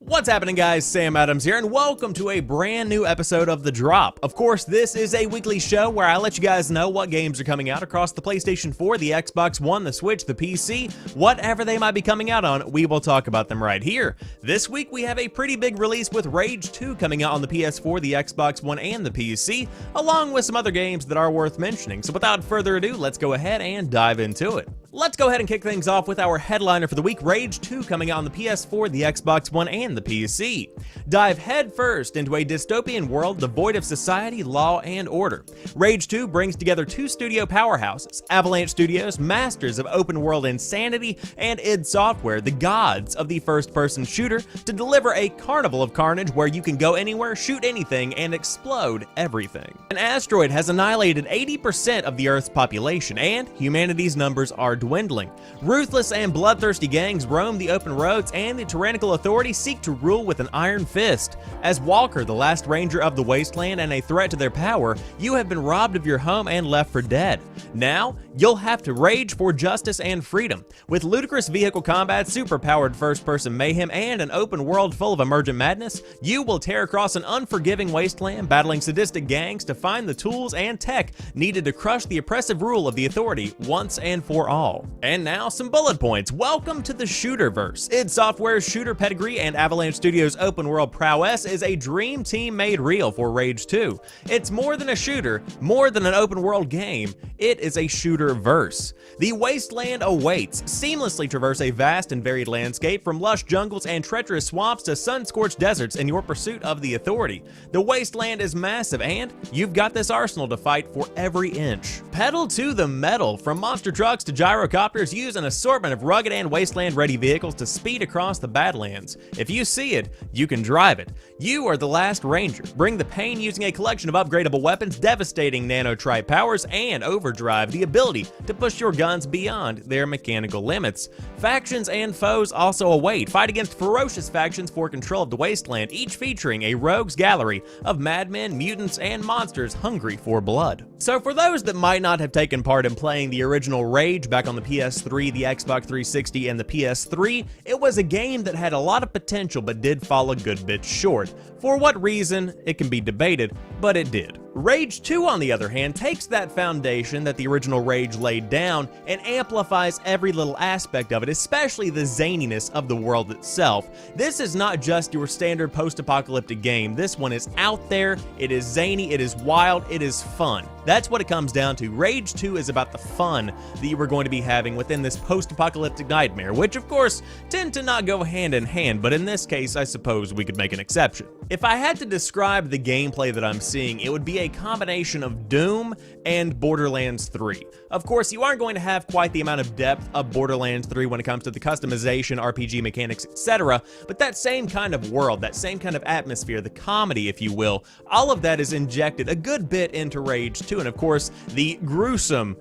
What's happening, guys? Sam Adams here, and welcome to a brand new episode of The Drop. Of course, this is a weekly show where I let you guys know what games are coming out across the PlayStation 4, the Xbox One, the Switch, the PC, whatever they might be coming out on, we will talk about them right here. This week, we have a pretty big release with Rage 2 coming out on the PS4, the Xbox One, and the PC, along with some other games that are worth mentioning. So without further ado, let's go ahead and dive into it. Let's go ahead and kick things off with our headliner for the week, Rage 2 coming out on the PS4, the Xbox One, and the PC. Dive headfirst into a dystopian world devoid of society, law, and order. Rage 2 brings together two studio powerhouses, Avalanche Studios, masters of open world insanity, and id Software, the gods of the first-person shooter, to deliver a carnival of carnage where you can go anywhere, shoot anything, and explode everything. An asteroid has annihilated 80% of the Earth's population, and humanity's numbers are dwindling. Ruthless and bloodthirsty gangs roam the open roads, and the tyrannical authorities seek to rule with an iron fist. As Walker, the last ranger of the wasteland and a threat to their power, you have been robbed of your home and left for dead. Now, you'll have to rage for justice and freedom. With ludicrous vehicle combat, super-powered first-person mayhem, and an open world full of emergent madness, you will tear across an unforgiving wasteland, battling sadistic gangs to find the tools and tech needed to crush the oppressive rule of the authority once and for all. And now, some bullet points. Welcome to the Shooterverse. id Software's shooter pedigree and Avalanche Studios' open world prowess is a dream team made real for Rage 2. It's more than a shooter, more than an open world game, it is a shooter-verse. The wasteland awaits. Seamlessly traverse a vast and varied landscape from lush jungles and treacherous swamps to sun-scorched deserts in your pursuit of the authority. The wasteland is massive, and you've got this arsenal to fight for every inch. Pedal to the metal. From monster trucks to gyrocopters, use an assortment of rugged and wasteland-ready vehicles to speed across the Badlands. If you see it, you can drive it. You are the last ranger. Bring the pain using a collection of upgradable weapons, devastating nanotripe powers, and overdrive, the ability to push your guns beyond their mechanical limits. Factions and foes also await. Fight against ferocious factions for control of the wasteland, each featuring a rogues gallery of madmen, mutants, and monsters hungry for blood. So for those that might not have taken part in playing the original Rage back on the PS3, the Xbox 360, and the PS3, it was a game that had a lot of potential but did fall a good bit short. For what reason, it can be debated, but it did. Rage 2, on the other hand, takes that foundation that the original Rage laid down and amplifies every little aspect of it, especially the zaniness of the world itself. This is not just your standard post-apocalyptic game. This one is out there, it is zany, it is wild, it is fun. That's what it comes down to. Rage 2 is about the fun that you are going to be having within this post-apocalyptic nightmare, which of course tend to not go hand in hand, but in this case I suppose we could make an exception. If I had to describe the gameplay that I'm seeing, it would be a combination of Doom and Borderlands 3. Of course, you aren't going to have quite the amount of depth of Borderlands 3 when it comes to the customization, RPG mechanics, etc., but that same kind of world, that same kind of atmosphere, the comedy, if you will, all of that is injected a good bit into Rage 2, and of course, the gruesome,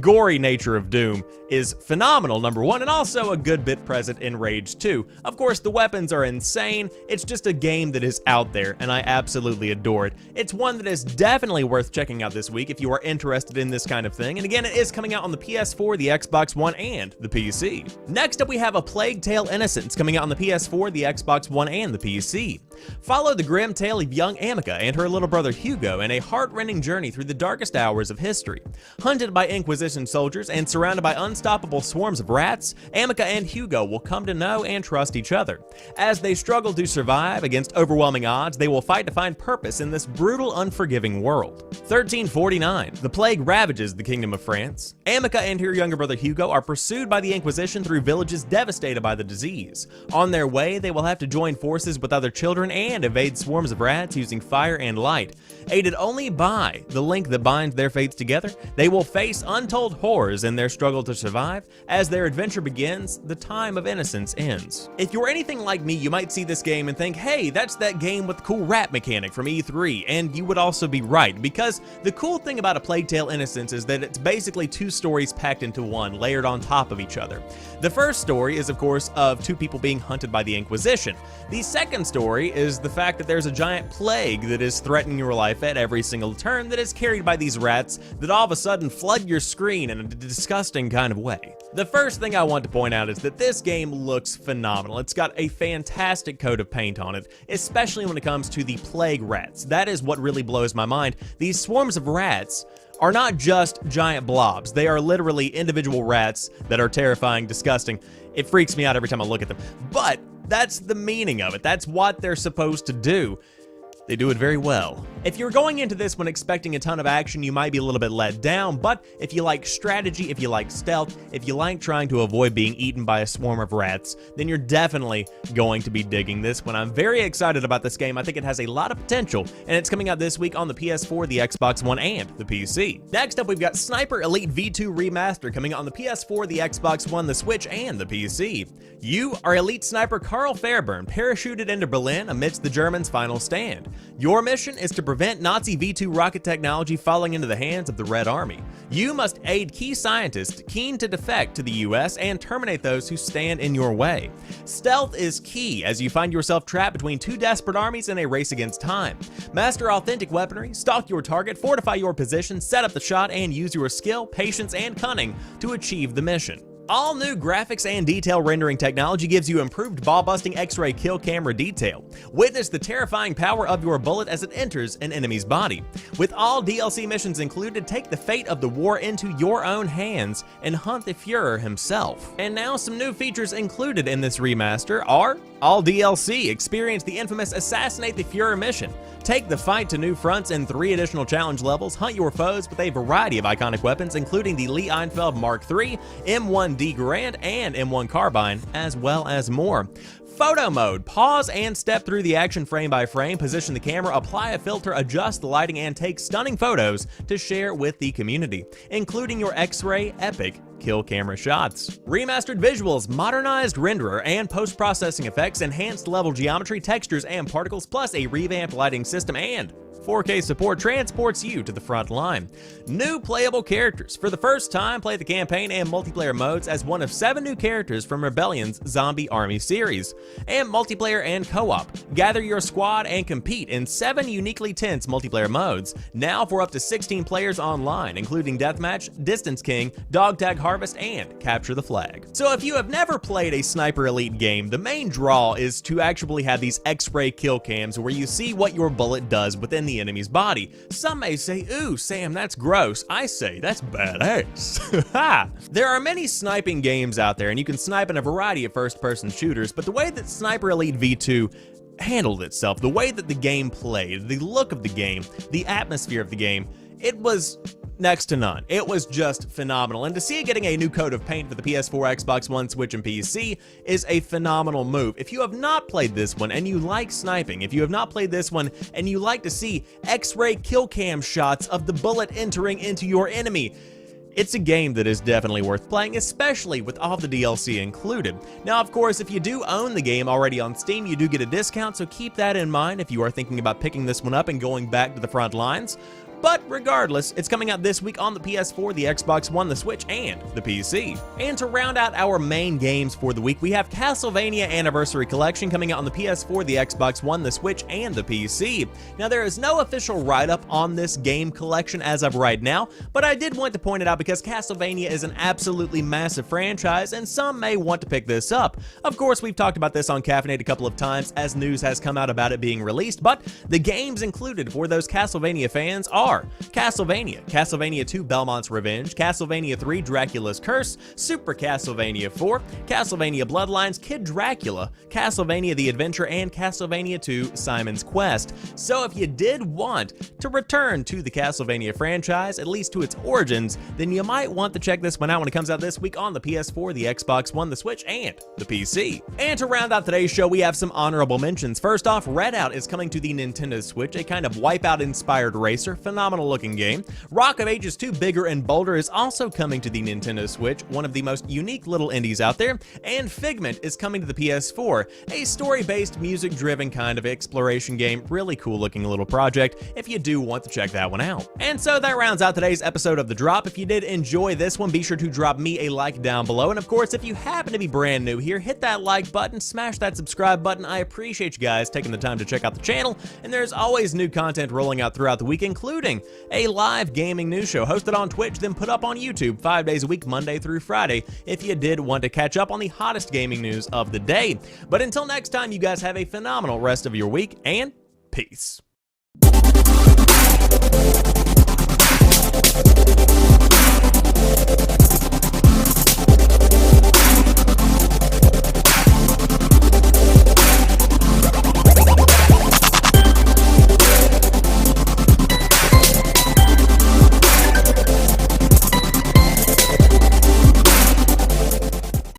gory nature of Doom is phenomenal, number one, and also a good bit present in Rage 2. Of course, the weapons are insane. It's just a game that is out there, and I absolutely adore it. It's one that is definitely worth checking out this week if you are interested in this kind of thing, and again, it is coming out on the PS4, the Xbox One, and the PC. Next up, we have A Plague Tale: Innocence coming out on the PS4, the Xbox One, and the PC. Follow the grim tale of young Amica and her little brother Hugo in a heart-rending journey through the darkest hours of history. Hunted by Inquisition soldiers and surrounded by unstoppable swarms of rats, Amica and Hugo will come to know and trust each other. As they struggle to survive against overwhelming odds, they will fight to find purpose in this brutal, unforgiving world. 1349. The plague ravages the Kingdom of France. Amica and her younger brother Hugo are pursued by the Inquisition through villages devastated by the disease. On their way, they will have to join forces with other children and evade swarms of rats using fire and light. Aided only by the link that binds their fates together, they will face untold horrors in their struggle to survive. As their adventure begins, the time of innocence ends. If you're anything like me, you might see this game and think, hey, that's that game with the cool rap mechanic from E3, and you would also be right, because the cool thing about A Plague Tale: Innocence is that it's basically two stories packed into one, layered on top of each other. The first story is, of course, of two people being hunted by the Inquisition. The second story is the fact that there's a giant plague that is threatening your life at every single turn that is carried by these rats that all of a sudden flood your screen in a disgusting kind of way. The first thing I want to point out is that this game looks phenomenal. It's got a fantastic coat of paint on it, especially when it comes to the plague rats. That is what really blows my mind. These swarms of rats are not just giant blobs. They are literally individual rats that are terrifying, disgusting. It freaks me out every time I look at them. But that's the meaning of it. That's what they're supposed to do. They do it very well. If you're going into this one expecting a ton of action, you might be a little bit let down, but if you like strategy, if you like stealth, if you like trying to avoid being eaten by a swarm of rats, then you're definitely going to be digging this one. I'm very excited about this game. I think it has a lot of potential, and it's coming out this week on the PS4, the Xbox One, and the PC. Next up, we've got Sniper Elite V2 Remastered coming out on the PS4, the Xbox One, the Switch, and the PC. You are elite sniper Karl Fairburn, parachuted into Berlin amidst the Germans' final stand. Your mission is to prevent Nazi V2 rocket technology falling into the hands of the Red Army. You must aid key scientists keen to defect to the US and terminate those who stand in your way. Stealth is key as you find yourself trapped between two desperate armies in a race against time. Master authentic weaponry, stalk your target, fortify your position, set up the shot, and use your skill, patience, and cunning to achieve the mission. All new graphics and detail rendering technology gives you improved ball-busting X-ray kill camera detail. Witness the terrifying power of your bullet as it enters an enemy's body. With all DLC missions included, take the fate of the war into your own hands and hunt the Führer himself. And now some new features included in this remaster are all DLC. Experience the infamous Assassinate the Führer mission. Take the fight to new fronts in 3 additional challenge levels, hunt your foes with a variety of iconic weapons including the Lee Einfeld Mark III, M1D Garand, and M1 Carbine, as well as more. Photo mode. Pause and step through the action frame by frame, position the camera, apply a filter, adjust the lighting, and take stunning photos to share with the community, including your X-ray epic kill camera shots. Remastered visuals, modernized renderer and post-processing effects, enhanced level geometry, textures, and particles, plus a revamped lighting system, and 4K support transports you to the front line. New playable characters. For the first time, play the campaign and multiplayer modes as one of 7 new characters from Rebellion's Zombie Army series. And multiplayer and co-op. Gather your squad and compete in 7 uniquely tense multiplayer modes, now for up to 16 players online, including Deathmatch, Distance King, Dog Tag Harvest, and Capture the Flag. So if you have never played a Sniper Elite game, the main draw is to actually have these X-ray kill cams where you see what your bullet does within the enemy's body. Some may say, ooh, Sam, that's gross. I say, that's badass. There are many sniping games out there, and you can snipe in a variety of first-person shooters, but the way that Sniper Elite V2 handled itself, the way that the game played, the look of the game, the atmosphere of the game, it was next to none. It was just phenomenal, and to see it getting a new coat of paint for the PS4, Xbox One, Switch, and PC is a phenomenal move. If you have not played this one and you like sniping, if you have not played this one and you like to see X-ray kill cam shots of the bullet entering into your enemy, it's a game that is definitely worth playing, especially with all the DLC included. Now, of course, if you do own the game already on Steam, you do get a discount, so keep that in mind if you are thinking about picking this one up and going back to the front lines. But regardless, it's coming out this week on the PS4, the Xbox One, the Switch, and the PC. And to round out our main games for the week, we have Castlevania Anniversary Collection coming out on the PS4, the Xbox One, the Switch, and the PC. Now, there is no official write-up on this game collection as of right now, but I did want to point it out because Castlevania is an absolutely massive franchise, and some may want to pick this up. Of course, we've talked about this on Caffeinate a couple of times as news has come out about it being released, but the games included for those Castlevania fans are Castlevania, Castlevania 2 Belmont's Revenge, Castlevania 3 Dracula's Curse, Super Castlevania 4, Castlevania Bloodlines, Kid Dracula, Castlevania The Adventure, and Castlevania 2 Simon's Quest. So if you did want to return to the Castlevania franchise, at least to its origins, then you might want to check this one out when it comes out this week on the PS4, the Xbox One, the Switch, and the PC. And to round out today's show, we have some honorable mentions. First off, Redout is coming to the Nintendo Switch, a kind of Wipeout-inspired racer, phenomenal looking game. Rock of Ages 2 Bigger and Bolder is also coming to the Nintendo Switch, one of the most unique little indies out there. And Figment is coming to the PS4, a story-based, music-driven kind of exploration game. Really cool looking little project if you do want to check that one out. And so that rounds out today's episode of The Drop. If you did enjoy this one, be sure to drop me a like down below. And of course, if you happen to be brand new here, hit that like button, smash that subscribe button. I appreciate you guys taking the time to check out the channel. And there's always new content rolling out throughout the week, including Gaming, a live gaming news show hosted on Twitch, then put up on YouTube 5 days a week, Monday through Friday, if you did want to catch up on the hottest gaming news of the day. But until next time, you guys have a phenomenal rest of your week, and peace.